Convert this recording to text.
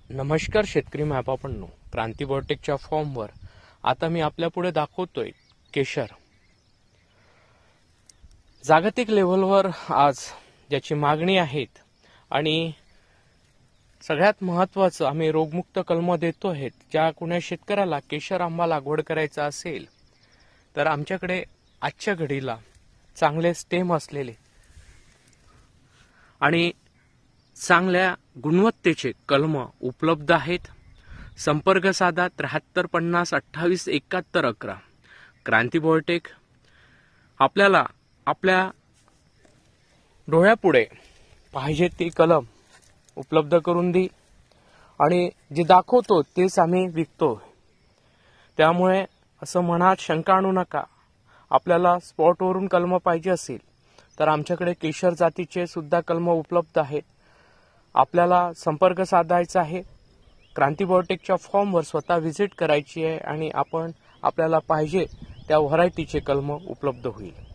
नमस्कार शेतकरी मायबापांनो, क्रांती बायोटेकच्या फॉर्मवर आता मी आपल्या पुढे दाखवतोय केशर. जागतिक लेव्हलवर आज ज्याची मागणी आहेत आणि सगळ्यात महत्त्वाचं आम्ही रोगमुक्त कलम देतो आहेत. ज्या कुण्या शेतकऱ्याला केशर आंबा लागवड करायचा असेल तर आमच्याकडे आजच्या घडीला चांगले स्टेम असलेले आणि चांगल्या गुणवत्तेचे कलम उपलब्ध आहेत. संपर्क साधा 73 50 28 71 11. क्रांती बायोटेक आपल्याला आपल्या डोळ्यापुढे पाहिजे ती कलम उपलब्ध करून देईल आणि जे दाखवतो तेच आम्ही विकतो. त्यामुळे असं मनात शंका आणू नका. आपल्याला स्पॉटवरून कलम पाहिजे असेल तर आमच्याकडे केशर जातीचे सुद्धा कलम उपलब्ध आहेत. आपल्याला संपर्क साधायचा आहे. क्रांती बायोटेकच्या फॉर्मवर स्वतः व्हिजिट करायची आहे आणि आपल्याला पाहिजे त्या व्हरायटीचे कलम उपलब्ध होईल.